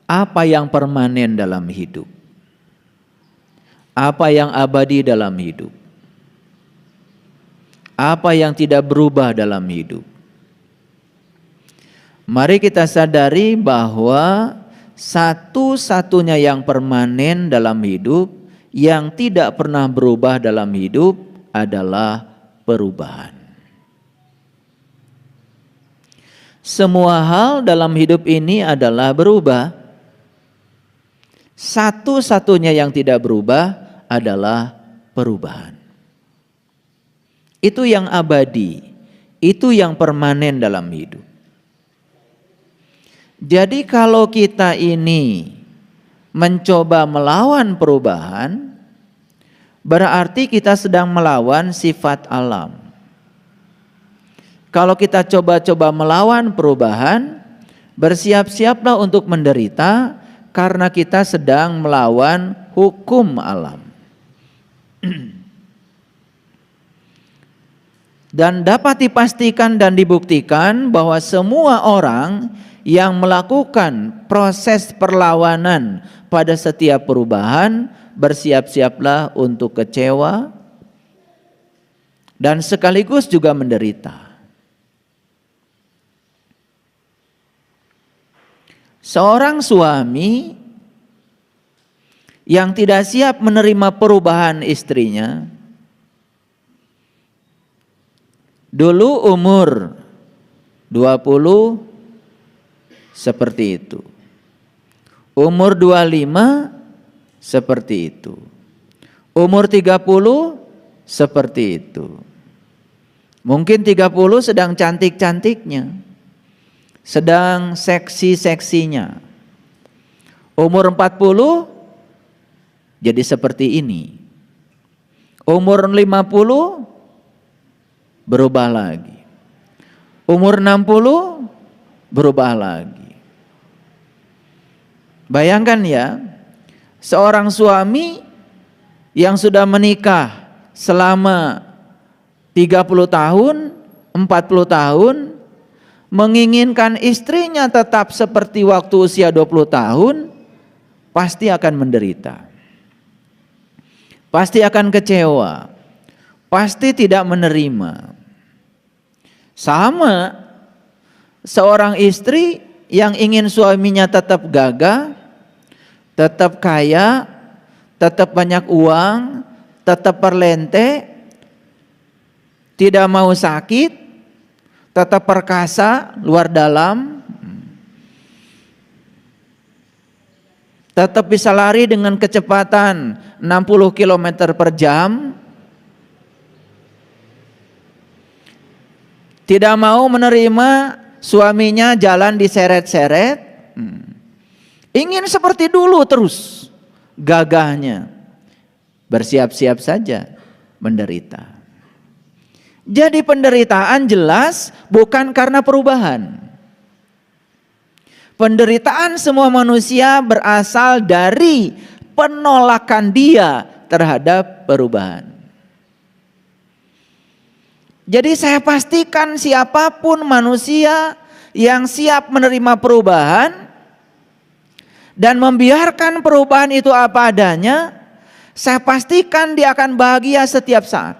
apa yang permanen dalam hidup, apa yang abadi dalam hidup, apa yang tidak berubah dalam hidup. Mari kita sadari bahwa satu-satunya yang permanen dalam hidup, yang tidak pernah berubah dalam hidup adalah perubahan. Semua hal dalam hidup ini adalah berubah. Satu-satunya yang tidak berubah adalah perubahan. Itu yang abadi, itu yang permanen dalam hidup. Jadi kalau kita ini mencoba melawan perubahan, berarti kita sedang melawan sifat alam. Kalau kita coba-coba melawan perubahan, bersiap-siaplah untuk menderita karena kita sedang melawan hukum alam. Dan dapat dipastikan dan dibuktikan bahwa semua orang yang melakukan proses perlawanan pada setiap perubahan, bersiap-siaplah untuk kecewa dan sekaligus juga menderita. Seorang suami yang tidak siap menerima perubahan istrinya, dulu umur 20 seperti itu, umur 25 seperti itu, umur 30 seperti itu, mungkin 30 sedang cantik-cantiknya, sedang seksi-seksinya, umur 40 jadi seperti ini, umur 50 berubah lagi, umur 60 berubah lagi. Bayangkan ya, seorang suami yang sudah menikah selama 30 tahun, 40 tahun, menginginkan istrinya tetap seperti waktu usia 20 tahun, pasti akan menderita. Pasti akan kecewa. Pasti tidak menerima. Sama, seorang istri yang ingin suaminya tetap gagah, tetap kaya, tetap banyak uang, tetap perlente, tidak mau sakit, tetap perkasa, luar dalam, tetap bisa lari dengan kecepatan 60 km per jam, tidak mau menerima suaminya jalan diseret-seret, ingin seperti dulu terus gagahnya, bersiap-siap saja menderita. Jadi penderitaan jelas bukan karena perubahan. Penderitaan semua manusia berasal dari penolakan dia terhadap perubahan. Jadi saya pastikan siapapun manusia yang siap menerima perubahan dan membiarkan perubahan itu apa adanya, saya pastikan dia akan bahagia setiap saat.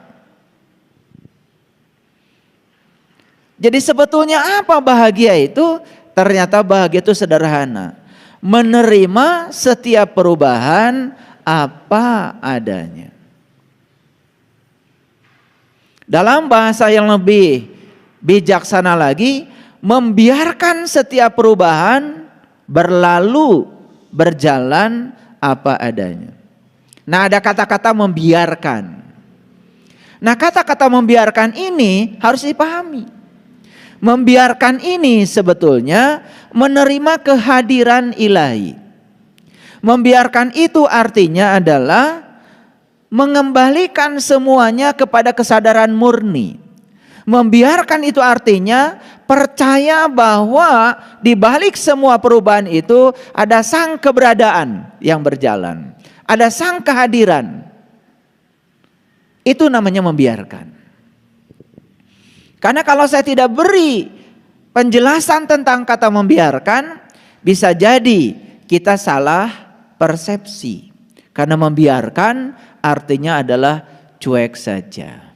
Jadi sebetulnya apa bahagia itu? Ternyata bahagia itu sederhana. Menerima setiap perubahan apa adanya. Dalam bahasa yang lebih bijaksana lagi, membiarkan setiap perubahan berlalu, berjalan apa adanya. Nah, ada kata-kata membiarkan. Nah, kata-kata membiarkan ini harus dipahami. Membiarkan ini sebetulnya menerima kehadiran ilahi. Membiarkan itu artinya adalah mengembalikan semuanya kepada kesadaran murni. Membiarkan itu artinya percaya bahwa di balik semua perubahan itu ada sang keberadaan yang berjalan. Ada sang kehadiran. Itu namanya membiarkan. Karena kalau saya tidak beri penjelasan tentang kata membiarkan, bisa jadi kita salah persepsi. Karena membiarkan artinya adalah cuek saja.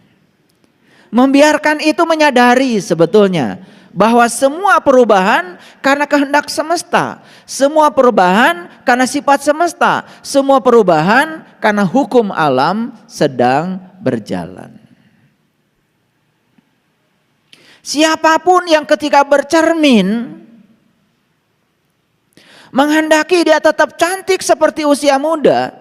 Membiarkan itu menyadari sebetulnya bahwa semua perubahan karena kehendak semesta, semua perubahan karena sifat semesta, semua perubahan karena hukum alam sedang berjalan. Siapapun yang ketika bercermin menghendaki dia tetap cantik seperti usia muda,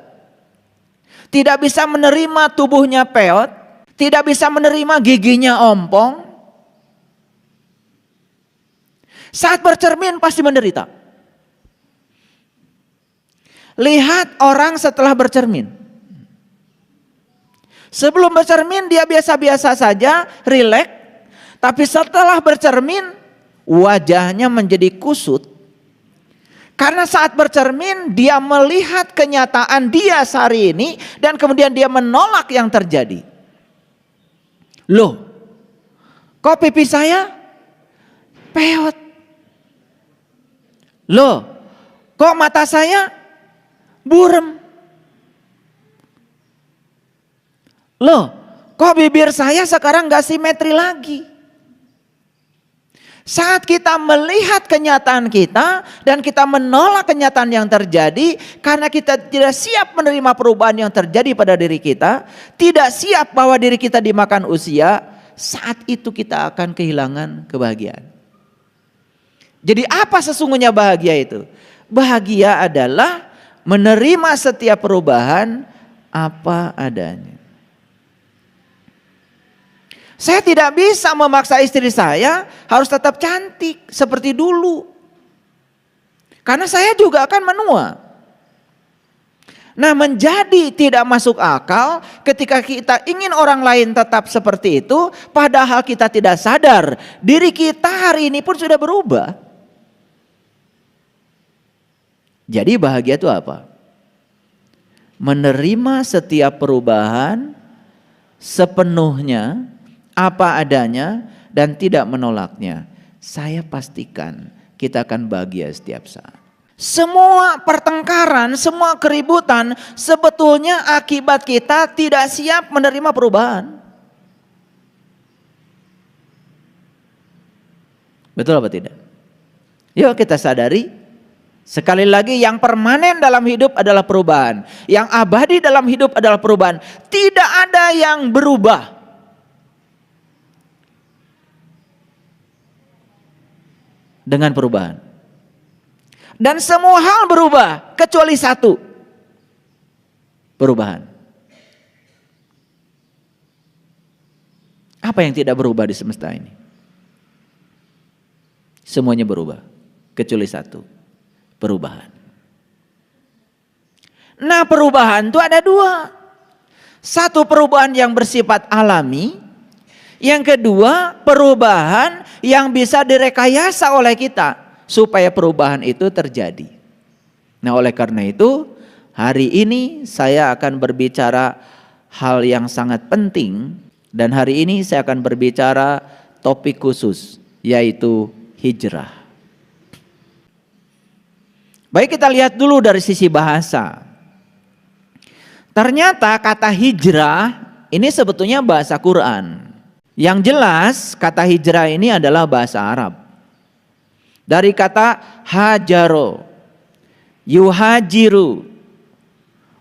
tidak bisa menerima tubuhnya peot, tidak bisa menerima giginya ompong, saat bercermin pasti menderita. Lihat orang setelah bercermin. Sebelum bercermin dia biasa-biasa saja, rileks. Tapi setelah bercermin wajahnya menjadi kusut. Karena saat bercermin dia melihat kenyataan dia sehari ini dan kemudian dia menolak yang terjadi. Loh, kok pipi saya peot? Loh, kok mata saya burem? Loh, kok bibir saya sekarang gak simetri lagi? Saat kita melihat kenyataan kita dan kita menolak kenyataan yang terjadi karena kita tidak siap menerima perubahan yang terjadi pada diri kita, tidak siap bahwa diri kita dimakan usia, saat itu kita akan kehilangan kebahagiaan. Jadi apa sesungguhnya bahagia itu? Bahagia adalah menerima setiap perubahan apa adanya. Saya tidak bisa memaksa istri saya harus tetap cantik seperti dulu. Karena saya juga akan menua. Nah, menjadi tidak masuk akal ketika kita ingin orang lain tetap seperti itu, padahal kita tidak sadar diri kita hari ini pun sudah berubah. Jadi bahagia itu apa? Menerima setiap perubahan sepenuhnya, apa adanya, dan tidak menolaknya. Saya pastikan kita akan bahagia setiap saat. Semua pertengkaran, semua keributan sebetulnya akibat kita tidak siap menerima perubahan. Betul apa tidak? Yuk kita sadari. Sekali lagi, yang permanen dalam hidup adalah perubahan. Yang abadi dalam hidup adalah perubahan. Tidak ada yang berubah. Dengan perubahan. Dan semua hal berubah kecuali satu. Perubahan. Apa yang tidak berubah di semesta ini? Semuanya berubah kecuali satu. Perubahan. Nah, perubahan itu ada dua. Satu, perubahan yang bersifat alami. Yang kedua, perubahan yang bisa direkayasa oleh kita supaya perubahan itu terjadi. Nah, oleh karena itu hari ini saya akan berbicara hal yang sangat penting, dan hari ini saya akan berbicara topik khusus, yaitu hijrah. Baik, kita lihat dulu dari sisi bahasa. Ternyata kata hijrah ini sebetulnya bahasa Quran. Yang jelas kata hijrah ini adalah bahasa Arab. Dari kata hajaro, yuhajiru,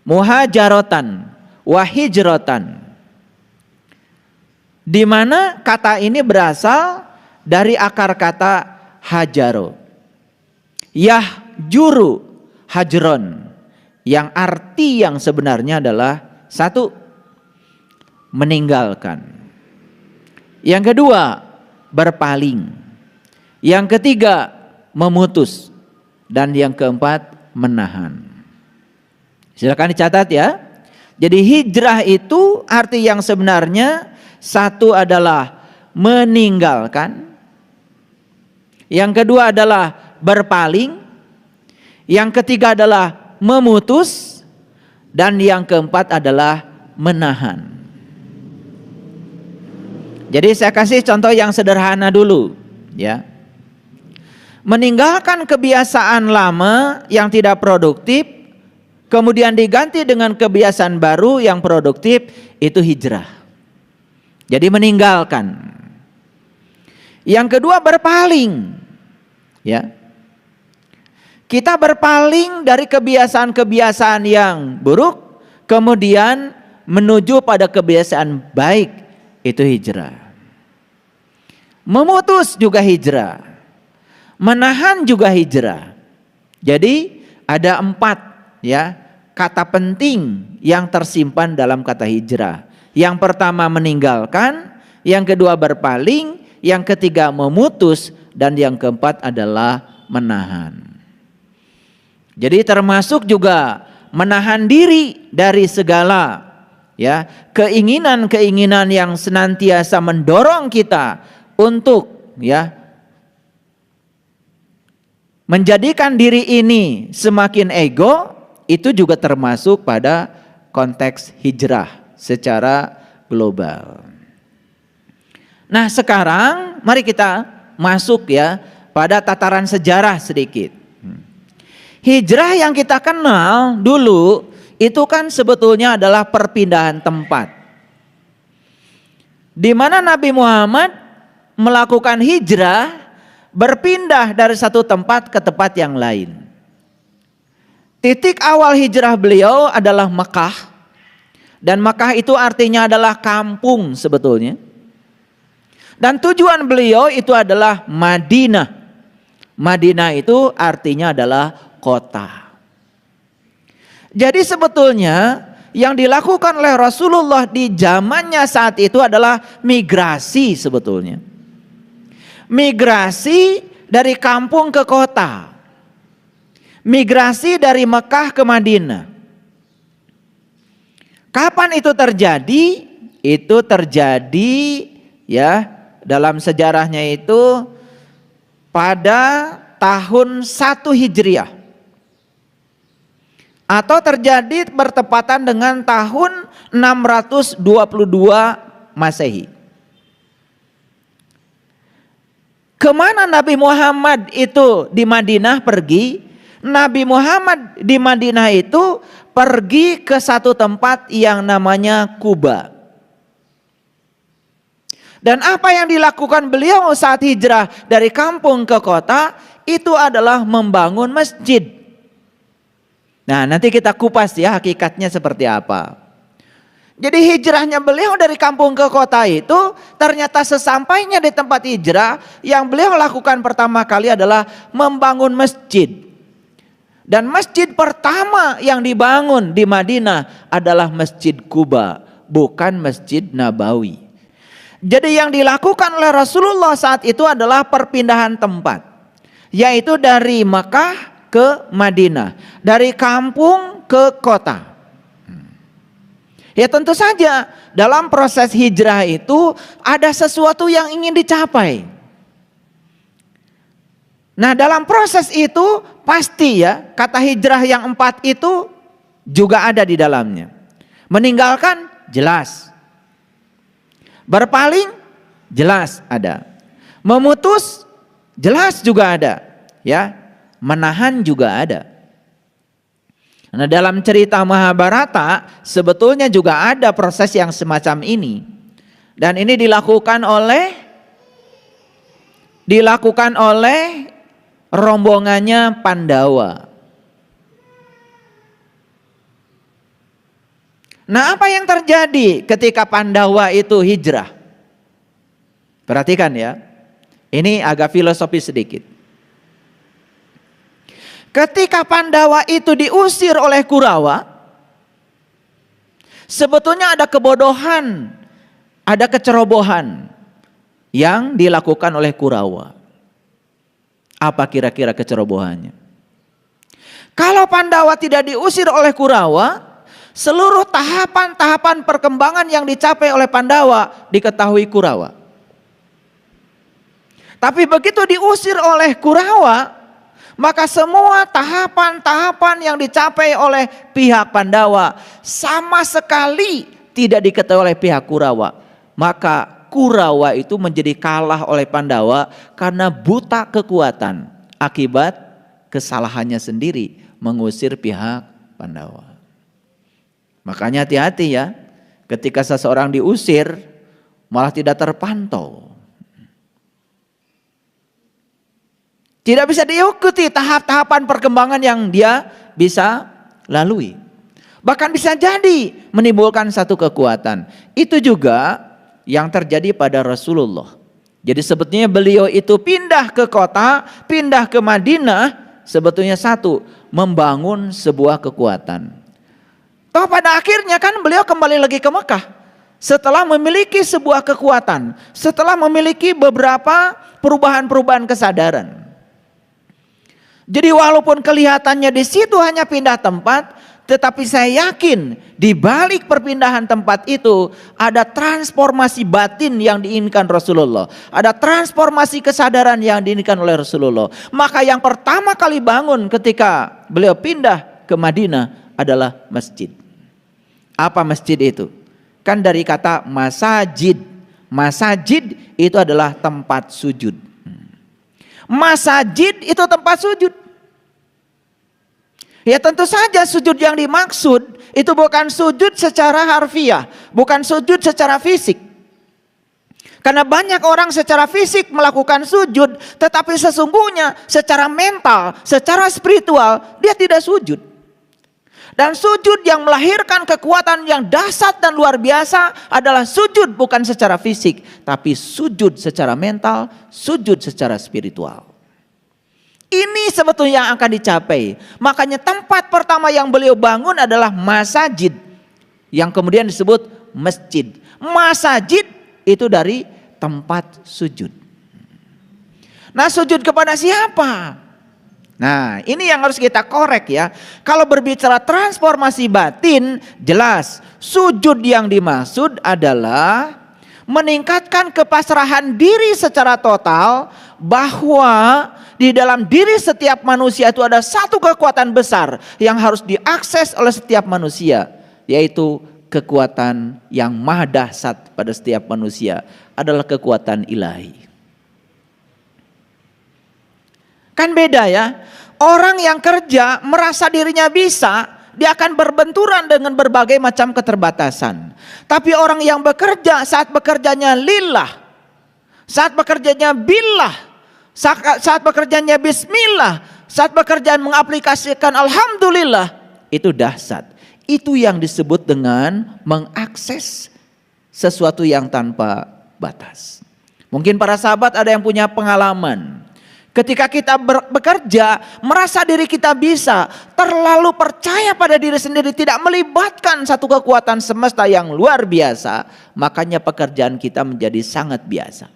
muhajarotan, wahijrotan. Di mana kata ini berasal dari akar kata hajaro. Yahjuru hajron, yang arti yang sebenarnya adalah satu, meninggalkan. Yang kedua, berpaling. Yang ketiga, memutus. Dan yang keempat, menahan. Silakan dicatat ya. Jadi hijrah itu arti yang sebenarnya satu adalah meninggalkan. Yang kedua adalah berpaling. Yang ketiga adalah memutus. Dan yang keempat adalah menahan. Jadi saya kasih contoh yang sederhana dulu ya. Meninggalkan kebiasaan lama yang tidak produktif, kemudian diganti dengan kebiasaan baru yang produktif, itu hijrah. Jadi meninggalkan. Yang kedua berpaling. Ya. Kita berpaling dari kebiasaan-kebiasaan yang buruk, kemudian menuju pada kebiasaan baik, itu hijrah. Memutus juga hijrah. Menahan juga hijrah. Jadi ada 4 ya kata penting yang tersimpan dalam kata hijrah. Yang pertama meninggalkan, yang kedua berpaling, yang ketiga memutus, dan yang keempat adalah menahan. Jadi termasuk juga menahan diri dari segala ya keinginan-keinginan yang senantiasa mendorong kita untuk ya menjadikan diri ini semakin ego, itu juga termasuk pada konteks hijrah secara global. Nah sekarang mari kita masuk ya pada tataran sejarah sedikit. Hijrah yang kita kenal dulu itu kan sebetulnya adalah perpindahan tempat. Di mana Nabi Muhammad melakukan hijrah, berpindah dari satu tempat ke tempat yang lain. Titik awal hijrah beliau adalah Mekah. Dan Mekah itu artinya adalah kampung sebetulnya. Dan tujuan beliau itu adalah Madinah. Madinah itu artinya adalah kota. Jadi sebetulnya yang dilakukan oleh Rasulullah di zamannya saat itu adalah migrasi sebetulnya. Migrasi dari kampung ke kota. Migrasi dari Mekah ke Madinah. Kapan itu terjadi? Itu terjadi ya dalam sejarahnya itu pada tahun 1 Hijriah. Atau terjadi bertepatan dengan tahun 622 Masehi. Kemana Nabi Muhammad itu di Madinah pergi? Nabi Muhammad di Madinah itu pergi ke satu tempat yang namanya Kuba. Dan apa yang dilakukan beliau saat hijrah dari kampung ke kota itu adalah membangun masjid. Nah nanti kita kupas ya hakikatnya seperti apa. Jadi hijrahnya beliau dari kampung ke kota itu ternyata sesampainya di tempat hijrah yang beliau lakukan pertama kali adalah membangun masjid. Dan masjid pertama yang dibangun di Madinah adalah Masjid Quba, bukan Masjid Nabawi. Jadi yang dilakukan oleh Rasulullah saat itu adalah perpindahan tempat. Yaitu dari Makkah ke Madinah, dari kampung ke kota. Ya tentu saja dalam proses hijrah itu ada sesuatu yang ingin dicapai. Nah dalam proses itu pasti ya kata hijrah yang 4 itu juga ada di dalamnya. Meninggalkan jelas. Berpaling jelas ada. Memutus jelas juga ada. Ya, menahan juga ada. Nah dalam cerita Mahabharata sebetulnya juga ada proses yang semacam ini. Dan ini dilakukan oleh rombongannya Pandawa. Nah apa yang terjadi ketika Pandawa itu hijrah? Perhatikan ya. Ini agak filosofis sedikit. Ketika Pandawa itu diusir oleh Kurawa, sebetulnya ada kebodohan, ada kecerobohan yang dilakukan oleh Kurawa. Apa kira-kira kecerobohannya? Kalau Pandawa tidak diusir oleh Kurawa, seluruh tahapan-tahapan perkembangan yang dicapai oleh Pandawa diketahui Kurawa. Tapi begitu diusir oleh Kurawa, maka semua tahapan-tahapan yang dicapai oleh pihak Pandawa sama sekali tidak diketahui oleh pihak Kurawa. Maka Kurawa itu menjadi kalah oleh Pandawa karena buta kekuatan. akibat kesalahannya sendiri mengusir pihak Pandawa. Makanya hati-hati ya, ketika seseorang diusir malah tidak terpantau. Tidak bisa diikuti tahap-tahapan perkembangan yang dia bisa lalui. Bahkan bisa jadi menimbulkan satu kekuatan. Itu juga yang terjadi pada Rasulullah. Jadi sebetulnya beliau itu pindah ke kota, pindah ke Madinah, sebetulnya satu, membangun sebuah kekuatan. Toh pada akhirnya kan beliau kembali lagi ke Mekah. Setelah memiliki sebuah kekuatan, setelah memiliki beberapa perubahan-perubahan kesadaran. Jadi walaupun kelihatannya di situ hanya pindah tempat, tetapi saya yakin di balik perpindahan tempat itu ada transformasi batin yang diinginkan Rasulullah. Ada transformasi kesadaran yang diinginkan oleh Rasulullah. Maka yang pertama kali bangun ketika beliau pindah ke Madinah adalah masjid. Apa masjid itu? Kan dari kata masajid. Masajid itu adalah tempat sujud. Masajid itu tempat sujud. Ya tentu saja sujud yang dimaksud itu bukan sujud secara harfiah, bukan sujud secara fisik. Karena banyak orang secara fisik melakukan sujud, tetapi sesungguhnya secara mental, secara spiritual dia tidak sujud. Dan sujud yang melahirkan kekuatan yang dahsyat dan luar biasa adalah sujud bukan secara fisik, tapi sujud secara mental, sujud secara spiritual. Ini sebetulnya yang akan dicapai. Makanya tempat pertama yang beliau bangun adalah masajid, yang kemudian disebut masjid. Masajid itu dari tempat sujud. Nah, sujud kepada siapa? Nah, ini yang harus kita korek ya. Kalau berbicara transformasi batin, jelas sujud yang dimaksud adalah meningkatkan kepasrahan diri secara total, bahwa di dalam diri setiap manusia itu ada satu kekuatan besar yang harus diakses oleh setiap manusia, yaitu kekuatan yang maha dahsyat pada setiap manusia adalah kekuatan ilahi. Kan beda ya, orang yang kerja merasa dirinya bisa, dia akan berbenturan dengan berbagai macam keterbatasan. Tapi orang yang bekerja, saat bekerjanya lillah, saat bekerjanya billah, saat bekerjanya bismillah, saat bekerjaan mengaplikasikan alhamdulillah, itu dahsyat. Itu yang disebut dengan mengakses sesuatu yang tanpa batas. Mungkin para sahabat ada yang punya pengalaman. Ketika kita bekerja, merasa diri kita bisa, terlalu percaya pada diri sendiri, tidak melibatkan satu kekuatan semesta yang luar biasa, makanya pekerjaan kita menjadi sangat biasa.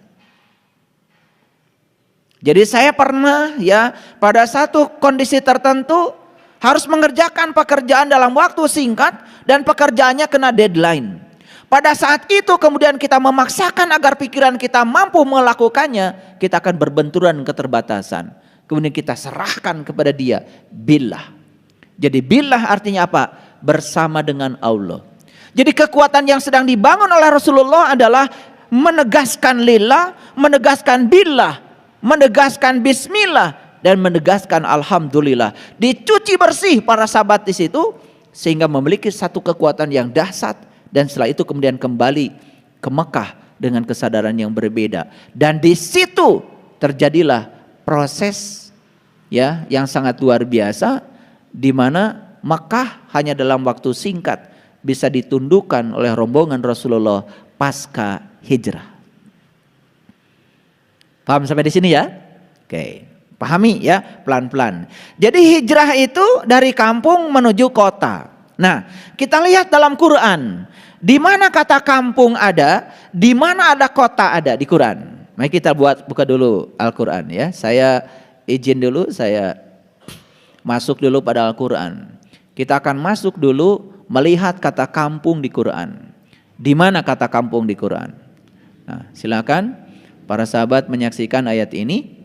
Jadi saya pernah ya pada satu kondisi tertentu harus mengerjakan pekerjaan dalam waktu singkat dan pekerjaannya kena deadline. Pada saat itu kemudian kita memaksakan agar pikiran kita mampu melakukannya, kita akan berbenturan keterbatasan. Kemudian kita serahkan kepada dia, billah. Jadi billah artinya apa? Bersama dengan Allah. Jadi kekuatan yang sedang dibangun oleh Rasulullah adalah menegaskan lillah, menegaskan billah, menegaskan bismillah, dan menegaskan alhamdulillah. Dicuci bersih para sahabat di situ sehingga memiliki satu kekuatan yang dahsyat. Dan setelah itu kemudian kembali ke Mekah dengan kesadaran yang berbeda. Dan di situ terjadilah proses ya yang sangat luar biasa, di mana Mekah hanya dalam waktu singkat bisa ditundukkan oleh rombongan Rasulullah pasca hijrah. Paham sampai di sini ya? Oke, pahami ya pelan-pelan. Jadi hijrah itu dari kampung menuju kota. Nah, kita lihat dalam Quran, di mana kata kampung ada, di mana ada kota ada di Quran. Mari kita buka dulu Al-Quran ya. Saya izin dulu, saya masuk dulu pada Al-Quran. Kita akan masuk dulu melihat kata kampung di Quran. Di mana kata kampung di Quran? Nah, silakan para sahabat menyaksikan ayat ini.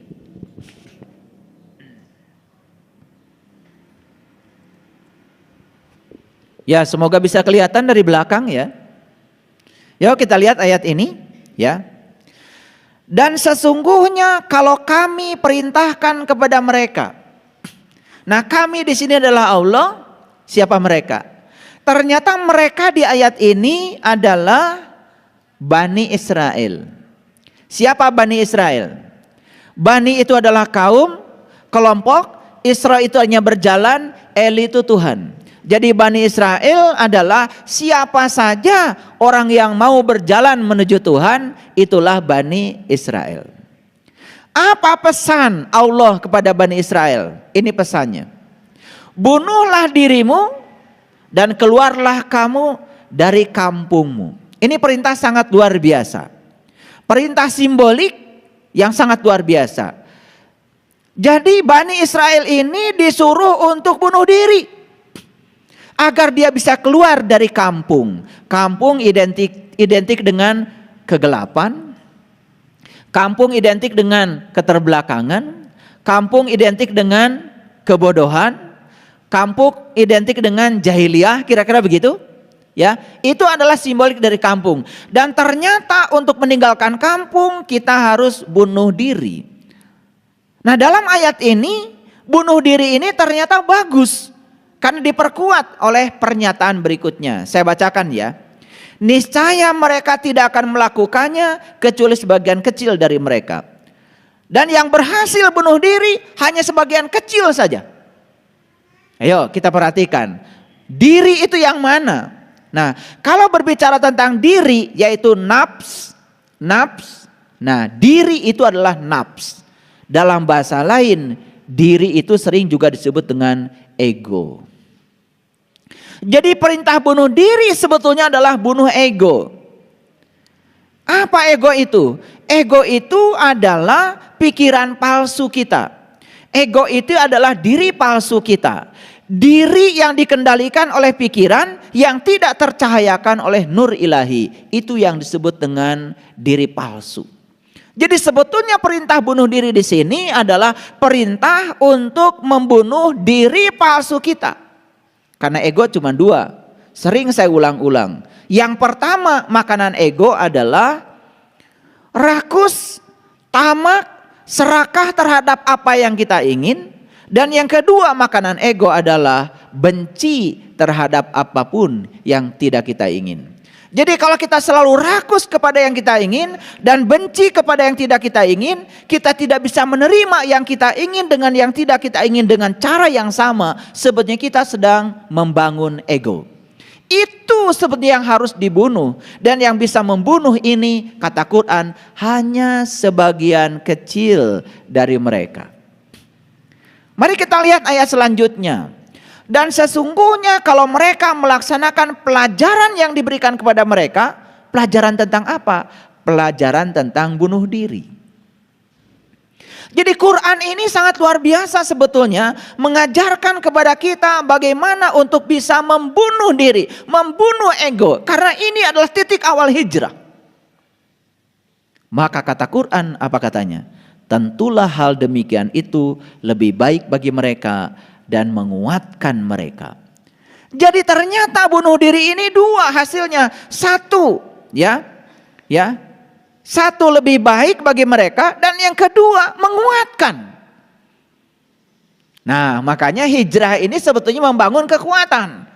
Ya, semoga bisa kelihatan dari belakang ya. Yuk kita lihat ayat ini ya. Dan sesungguhnya kalau kami perintahkan kepada mereka. Nah, kami di sini adalah Allah. Siapa mereka? Ternyata mereka di ayat ini adalah Bani Israel. Siapa Bani Israel? Bani itu adalah kaum, kelompok. Isra itu hanya berjalan, El itu Tuhan. Jadi Bani Israel adalah siapa saja orang yang mau berjalan menuju Tuhan, itulah Bani Israel. Apa pesan Allah kepada Bani Israel? Ini pesannya. Bunuhlah dirimu dan keluarlah kamu dari kampungmu. Ini perintah sangat luar biasa. Perintah simbolik yang sangat luar biasa. Jadi Bani Israel ini disuruh untuk bunuh diri. Agar dia bisa keluar dari kampung. Kampung identik dengan kegelapan. Kampung identik dengan keterbelakangan. Kampung identik dengan kebodohan. Kampung identik dengan jahiliyah, kira-kira begitu. Ya, itu adalah simbolik dari kampung. Dan ternyata untuk meninggalkan kampung kita harus bunuh diri. Nah, dalam ayat ini bunuh diri ini ternyata bagus. Karena diperkuat oleh pernyataan berikutnya. Saya bacakan ya. Niscaya mereka tidak akan melakukannya kecuali sebagian kecil dari mereka. Dan yang berhasil bunuh diri hanya sebagian kecil saja. Ayo kita perhatikan. Diri itu yang mana? Nah, kalau berbicara tentang diri yaitu nafs. Nah, diri itu adalah nafs. Dalam bahasa lain, diri itu sering juga disebut dengan ego. Jadi perintah bunuh diri sebetulnya adalah bunuh ego. Apa ego itu? Ego itu adalah pikiran palsu kita. Ego itu adalah diri palsu kita. Diri yang dikendalikan oleh pikiran yang tidak tercahayakan oleh nur ilahi. Itu yang disebut dengan diri palsu. Jadi sebetulnya perintah bunuh diri di sini adalah perintah untuk membunuh diri palsu kita. Karena ego cuma dua. Sering saya ulang-ulang. Yang pertama makanan ego adalah rakus, tamak, serakah terhadap apa yang kita ingin. Dan yang kedua makanan ego adalah benci terhadap apapun yang tidak kita ingin. Jadi kalau kita selalu rakus kepada yang kita ingin dan benci kepada yang tidak kita ingin, kita tidak bisa menerima yang kita ingin dengan yang tidak kita ingin dengan cara yang sama. Sebetulnya kita sedang membangun ego. Itu sebetulnya yang harus dibunuh. Dan yang bisa membunuh ini, kata Quran, hanya sebagian kecil dari mereka. Mari kita lihat ayat selanjutnya. Dan sesungguhnya kalau mereka melaksanakan pelajaran yang diberikan kepada mereka, pelajaran tentang apa? Pelajaran tentang bunuh diri. Jadi Quran ini sangat luar biasa sebetulnya, mengajarkan kepada kita bagaimana untuk bisa membunuh diri, membunuh ego. Karena ini adalah titik awal hijrah. Maka kata Quran, apa katanya? Tentulah hal demikian itu lebih baik bagi mereka dan menguatkan mereka. Jadi ternyata bunuh diri ini dua hasilnya. Satu, satu lebih baik bagi mereka dan yang kedua menguatkan. Nah, makanya hijrah ini sebetulnya membangun kekuatan.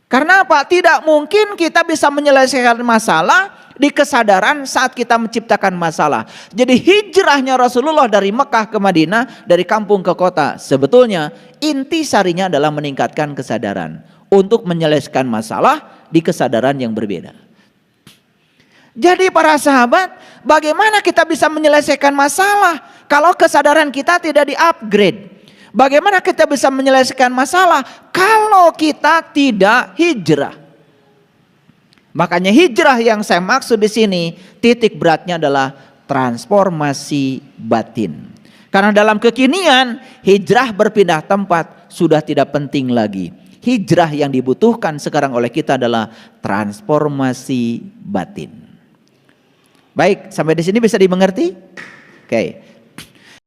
Karena apa? Tidak mungkin kita bisa menyelesaikan masalah di kesadaran saat kita menciptakan masalah. Jadi hijrahnya Rasulullah dari Mekah ke Madinah, dari kampung ke kota, sebetulnya inti sarinya adalah meningkatkan kesadaran untuk menyelesaikan masalah di kesadaran yang berbeda. Jadi para sahabat, bagaimana kita bisa menyelesaikan masalah kalau kesadaran kita tidak di-upgrade? Bagaimana kita bisa menyelesaikan masalah kalau kita tidak hijrah? Makanya hijrah yang saya maksud di sini, titik beratnya adalah transformasi batin. Karena dalam kekinian, hijrah berpindah tempat sudah tidak penting lagi. Hijrah yang dibutuhkan sekarang oleh kita adalah transformasi batin. Baik, sampai di sini bisa dimengerti? Oke.